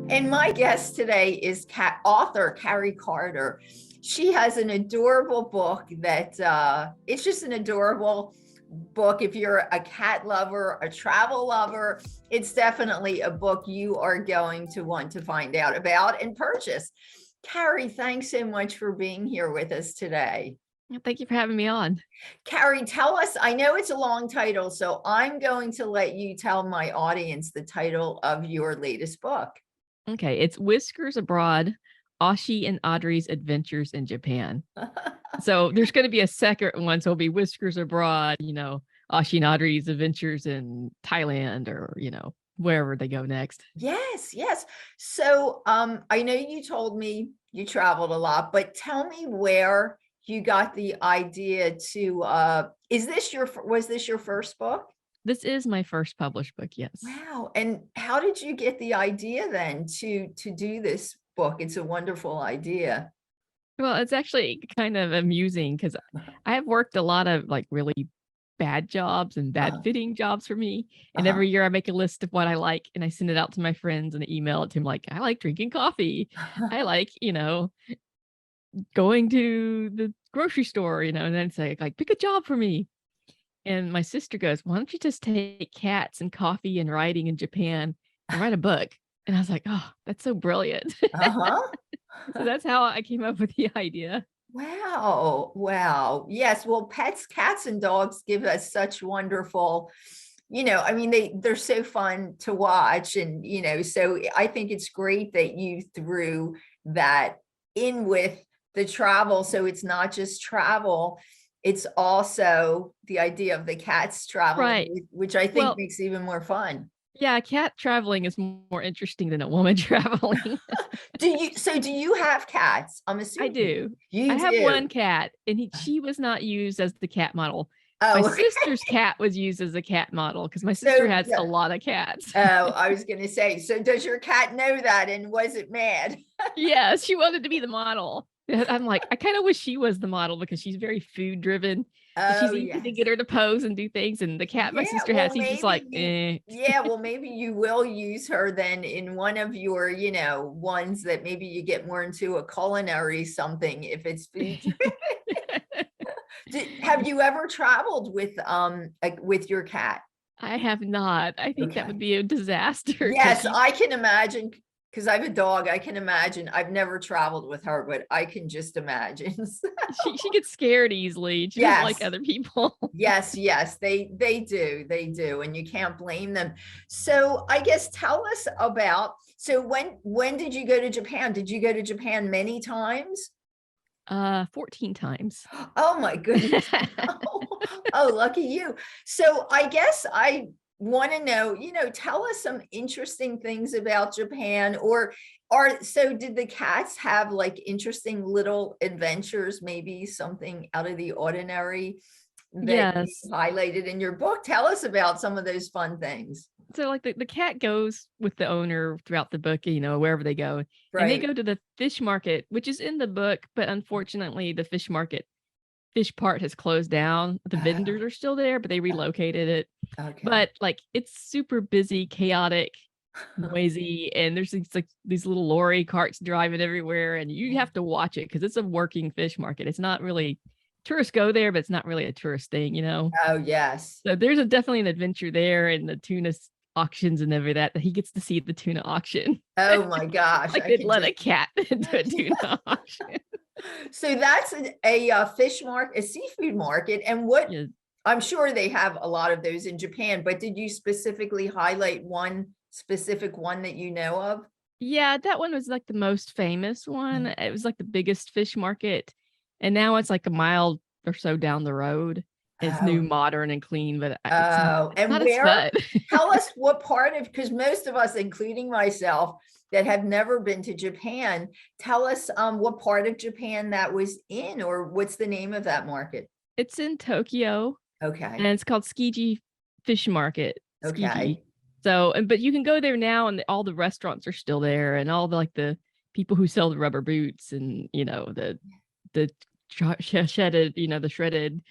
And my guest today is author Carrie Carter. She has an adorable book that it's just an adorable book. If you're a cat lover, a travel lover, it's definitely a book you are going to want to find out about and purchase. Carrie, thanks so much for being here with us today. Thank you for having me on. Carrie, tell us, I know it's a long title, so I'm going to let you tell my audience the title of your latest book. Okay, it's Whiskers Abroad, Ashi and Audrey's Adventures in Japan. So there's going to be a second one, so it'll be Whiskers Abroad, Ashi and Audrey's Adventures in Thailand or, wherever they go next. Yes, yes. So I know you told me you traveled a lot, but tell me where you got the idea to was this your first book? This is my first published book, yes. Wow. And how did you get the idea then to do this book? It's a wonderful idea. Well, it's actually kind of amusing because I have worked a lot of like really bad jobs and bad fitting jobs for me. And every year I make a list of what I like and I send it out to my friends and I email it to them like, I like drinking coffee. I like, going to the grocery store, and then say like, pick a job for me. And my sister goes, why don't you just take cats and coffee and writing in Japan and write a book? And I was like, oh, that's so brilliant. So that's how I came up with the idea. Wow. Wow. Yes. Well, cats and dogs give us such wonderful, they're so fun to watch. And, so I think it's great that you threw that in with the travel. So it's not just travel. It's also the idea of the cats traveling, right, which I think makes it even more fun. Yeah, cat traveling is more interesting than a woman traveling. Do you have cats? I'm assuming I do. I have one cat, and she was not used as the cat model. My sister's cat was used as a cat model because my sister has a lot of cats. Oh, I was going to say, so does your cat know that, and was it mad? Yes, she wanted to be the model. I'm like, I kind of wish she was the model because she's very food driven. She's easy to get her to pose and do things. And the cat my sister has, he's just like, eh. Yeah, well, maybe you will use her then in one of your, ones that maybe you get more into a culinary something if it's food. Have you ever traveled with your cat? I have not. I think that would be a disaster. Yes, I can imagine. Because I have a dog, I can imagine. I've never traveled with her, but I can just imagine. She gets scared easily. She doesn't like other people. Yes, they do, and you can't blame them. So I guess tell us about. So when did you go to Japan? Did you go to Japan many times? 14 times. Oh my goodness! Oh, lucky you. So I guess I want to know, tell us some interesting things about Japan, so did the cats have like interesting little adventures, maybe something out of the ordinary that you highlighted in your book? Tell us about some of those fun things. So like the cat goes with the owner throughout the book, wherever they go, and they go to the fish market, which is in the book, but unfortunately the fish part has closed down. The vendors are still there, but they relocated it. But like it's super busy, chaotic, noisy, and there's these little lorry carts driving everywhere, and you have to watch it because it's a working fish market. It's not really tourists go there, but it's not really a tourist thing, Oh yes. So there's definitely an adventure there, and the tuna auctions and everything that he gets to see the tuna auction. Oh my gosh! I could let a cat into a tuna auction. So that's a fish market, a seafood market. And what I'm sure they have a lot of those in Japan, but did you specifically highlight one specific one that you know of? Yeah, that one was like the most famous one. It was like the biggest fish market. And now it's like a mile or so down the road. It's new, modern, and clean, but it's not where? As fun. Tell us what part of, because most of us, including myself, that have never been to Japan, tell us what part of Japan that was in, or what's the name of that market? It's in Tokyo. Okay. And it's called Tsukiji Fish Market. Okay. Tsukiji. So, but you can go there now, and all the restaurants are still there, and all the people who sell the rubber boots, and the shredded, the shredded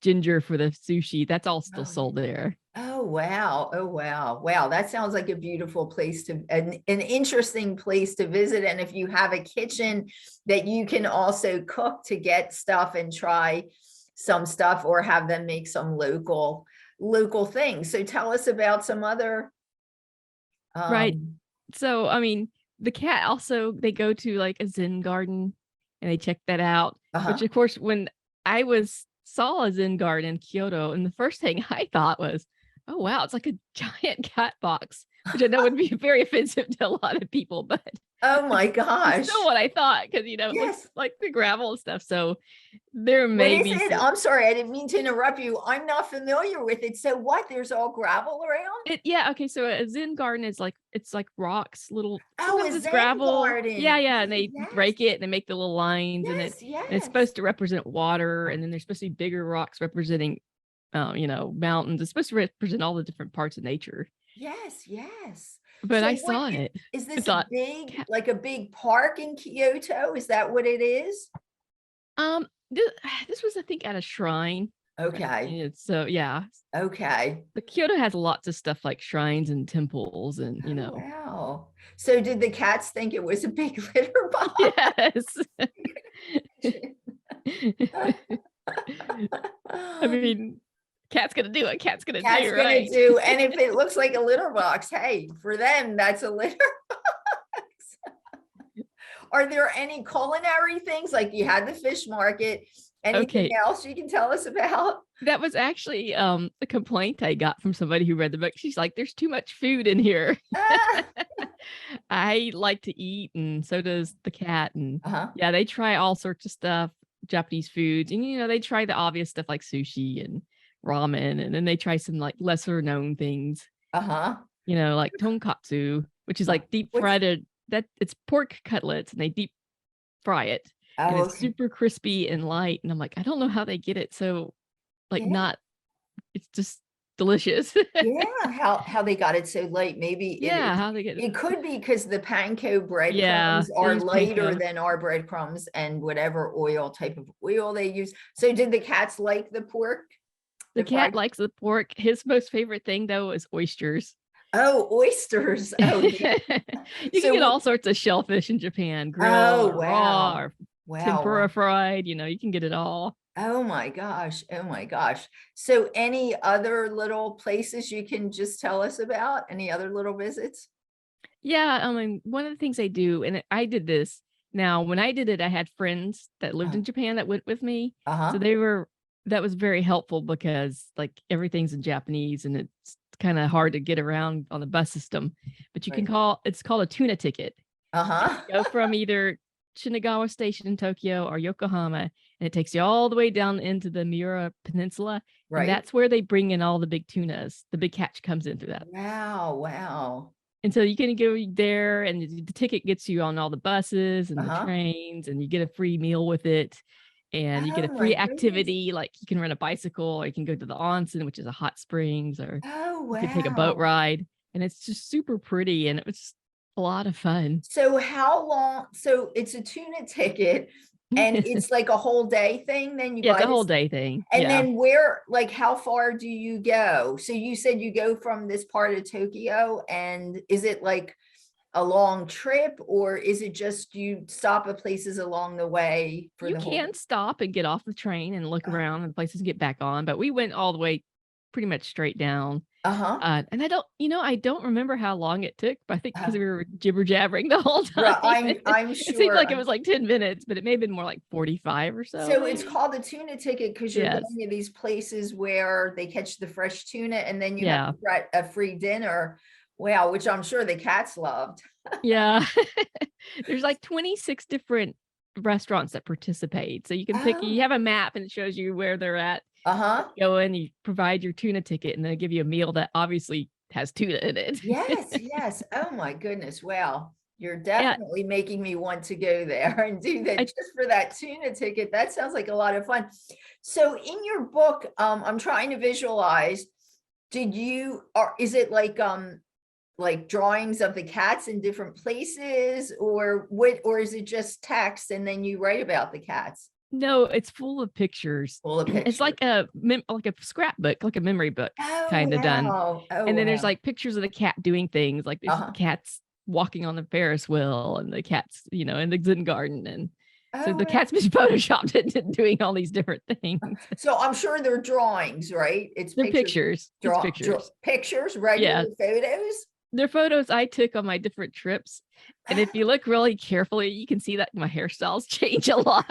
ginger for the sushi, that's all still sold there. Oh, wow. Oh, wow. Wow. That sounds like a beautiful place to, an interesting place to visit. And if you have a kitchen that you can also cook to get stuff and try some stuff, or have them make some local things. So tell us about some other, Right. um, So, I mean, the cat also, they go to like a Zen garden and they check that out, which uh-huh. of course, when I saw a Zen garden in Kyoto, and the first thing I thought was, oh wow, it's like a giant cat box, which I know would be very offensive to a lot of people, but Oh my it's still gosh. what I thought, because it looks Yes. like the gravel and stuff. So there What may is be it? some. I'm sorry, I didn't mean to interrupt you. I'm not familiar with it. So what? There's all gravel around? Yeah, okay, so a Zen garden is like, it's like rocks, little, Oh, a sometimes it's Zen gravel. garden. Yeah, yeah, and Oh, they yes. break it and they make the little lines in it, Yes, and it's yes. supposed to represent water, and then there's supposed to be bigger rocks representing, mountains. It's supposed to represent all the different parts of nature. Yes, yes. But So I what saw it. is I this, a thought, big, "Cat." like a big park in Kyoto? Is that what it is? This, this was, I think, at a shrine. Okay. And so yeah, Okay. but Kyoto has lots of stuff like shrines and temples, and Oh, wow. So did the cats think it was a big litter box? yes. I mean, cat's gonna do what cat's gonna Cat's do, gonna right? do, and if it looks like a litter box, hey, for them, that's a litter box. Are there any culinary things, like you had the fish market? Anything Okay, else you can tell us about? that was actually a complaint I got from somebody who read the book. She's like, "There's too much food in here." Ah, I like to eat, and so does the cat. And uh-huh, yeah, they try all sorts of stuff, Japanese foods, and they try the obvious stuff like sushi and ramen, and then they try some like lesser known things, uh-huh. like tonkatsu, which is Uh, like deep What's, fried. That it's pork cutlets, and they deep fry it, and oh, it's okay. super crispy and light. And I'm like, I don't know how they get it so like Yeah, not. It's just delicious. yeah, how they got it so light. Maybe Yeah, how they get it. it could be because the panko Yeah, breadcrumbs they are use lighter panko. than our breadcrumbs, and whatever type of oil they use. So did the cats like the pork? The The cat fried? likes the pork. His most favorite thing though is oysters. Oh, oysters. Oh, yeah. You can So get all sorts of shellfish in Japan, grilled oh, or raw wow. or Wow, tempura wow. fried, you can get it all. Oh my gosh. Oh my gosh. So any other little places you can just tell us about? Any other little visits? Yeah, I mean, one of the things I do, and I did this. Now, when I did it, I had friends that lived Uh, in Japan that went with me. So Uh-huh. that was very helpful because like everything's in Japanese and it's kind of hard to get around on the bus system. But Right. it's called a tuna ticket. And Uh-huh. you go from either Shinagawa Station in Tokyo or Yokohama, and it takes you all the way down into the Miura Peninsula. And Right. that's where they bring in all the big tunas. The big catch comes in through that. Wow. Wow. And so you can go there, and the ticket gets you on all the buses and the Uh-huh. trains, and you get a free meal with it. And you get Oh a my free goodness. activity, like you can rent a bicycle, or you can go to the onsen, which is a hot springs, or Oh, you can take a boat wow. ride. And it's just super pretty, and it was a lot of fun. So how long? So it's a tuna ticket, and it's like a whole day thing. Then you Yeah, it's buy a whole this. day thing. And Yeah. then where, like, how far do you go? So you said you go from this part of Tokyo, and is it like a long trip, or is it just you stop at places along the way for You the whole? can stop and get off the train and look Uh, around and places to get back on, but we went all the way pretty much straight down. Uh-huh. And I don't remember how long it took, but I think because Uh, we were jibber jabbering the whole time, right. I'm it seemed like it sure. was like 10 minutes, but it may have been more like 45 or so, So it's maybe. called a tuna ticket because you're Yes. going to these places where they catch the fresh tuna, and then you have Yeah. a free dinner. Wow, which I'm sure the cats loved. Yeah. There's like 26 different restaurants that participate. So you Oh, have a map and it shows you where they're at. uh-huh. Go in, you provide your tuna ticket, and they give you a meal that obviously has tuna in it. Yes, yes. Oh my goodness. Wow. You're Yeah, definitely making me want to go there and do that I just for that tuna ticket. That sounds like a lot of fun. So in your book, I'm trying to visualize, or is it like drawings of the cats in different places, or what, or is it just text and then you write about the cats? No, it's full of pictures. Full of It's pictures. like like a scrapbook, like a memory book Oh, kind of done. wow. Oh, And then there's wow. like pictures of the cat doing things, like there's Uh-huh. cats walking on the Ferris wheel and the cats, in the Zen garden. And so Oh, the wow. cat's been photoshopped into doing all these different things. So I'm sure they're drawings, right? It's They're pictures, pictures. It's pictures. pictures, Yeah. regular photos. They're photos I took on my different trips. And if you look really carefully, you can see that my hairstyles change a lot.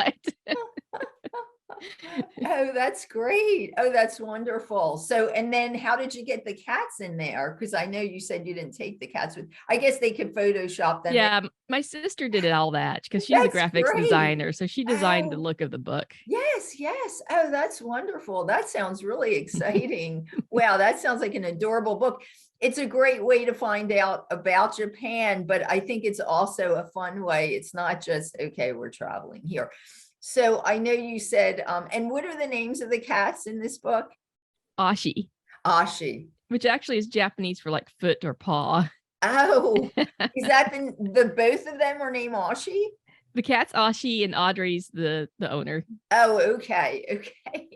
Oh, that's great. Oh, that's wonderful. So, and then how did you get the cats in there? Because I know you said you didn't take the cats with, I guess they could Photoshop them. Yeah, my sister did all that because she's a That's graphics great. designer. So she designed the Oh, look of the book. yes, yes. Oh, that's wonderful. That sounds really exciting. Wow, that sounds like an adorable book. It's a great way to find out about Japan, but I think it's also a fun way. It's not just, okay, we're traveling here. So I know you said, and what are the names of the cats in this book? Ashi, Ashi. which actually is Japanese for like foot or paw. Oh, is that the both of them are named Ashi? The cat's Ashi and Audrey's the owner. Oh, okay. Okay.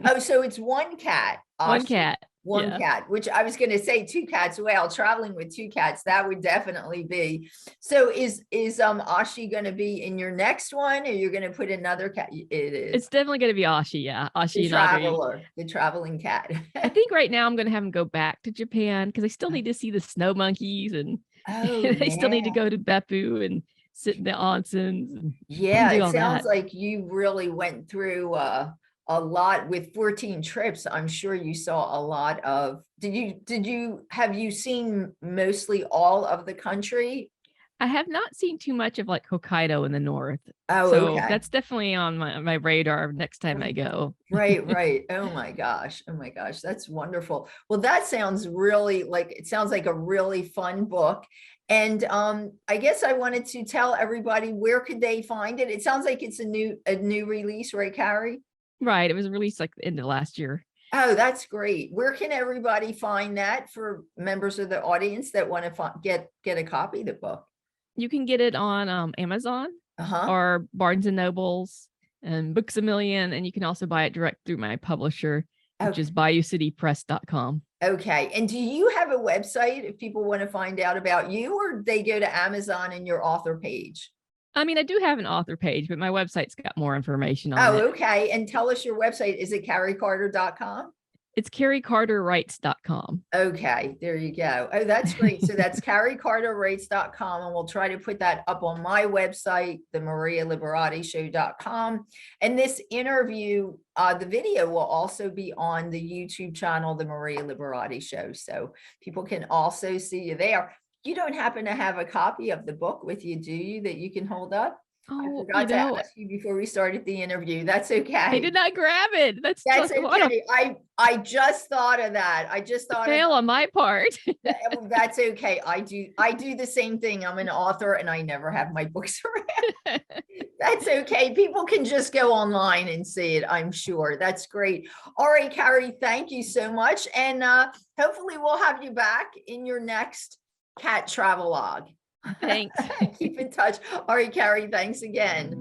Oh, so it's one cat. One Ashi. cat. One Yeah. cat, which I was going to say two cats. Well, traveling with two cats, that would definitely be. So is Ashi going to be in your next one, or you're going to put another cat? It is. It's definitely going to be Ashi. Yeah. Ashi The and Audrey. traveler, the traveling cat. I think right now I'm going to have him go back to Japan because I still need to see the snow monkeys and Oh, they still need to yeah. go to Beppu and sit in the onsens and Yeah, do it all sounds that. like you really went through a lot with 14 trips. I'm sure you saw a lot of, have you seen mostly all of the country? I have not seen too much of like Hokkaido in the north. Oh, So okay. that's definitely on my radar next time I go. Right, right. Oh my gosh. Oh my gosh. That's wonderful. Well, that sounds really like, it sounds like a really fun book. And I guess I wanted to tell everybody, where could they find it? It sounds like it's a new release, right, Carrie? Right. It was released like the end of last year. Oh, that's great. Where can everybody find that for members of the audience that want to get a copy of the book? You can get it on Amazon Uh-huh. or Barnes and Nobles and Books a Million. And you can also buy it direct through my publisher, which Okay. is BayouCityPress.com. Okay. And do you have a website if people want to find out about you, or they go to Amazon and your author page? I mean, I do have an author page, but my website's got more information on Oh, it. okay. And tell us your website. Is it carriecarter.com? It's CarrieCarterWrites.com. Okay, there you go. Oh, that's great. So that's carriecarterwrites.com, and we'll try to put that up on my website, the marialiberattishow.com. And this interview, the video will also be on the YouTube channel, the Maria Liberati Show. So people can also see you there. You don't happen to have a copy of the book with you, do you, that you can hold up? I Oh, forgot to ask you before we started the interview. That's okay. I did not grab it. That's okay. I just thought of that. I just thought fail on my part. that's okay. I do the same thing. I'm an author and I never have my books around. That's okay. People can just go online and see it, I'm sure. That's great. All right, Carrie, thank you so much. And hopefully we'll have you back in your next cat travelogue. Thanks. Keep in touch. All right, Carrie, thanks again.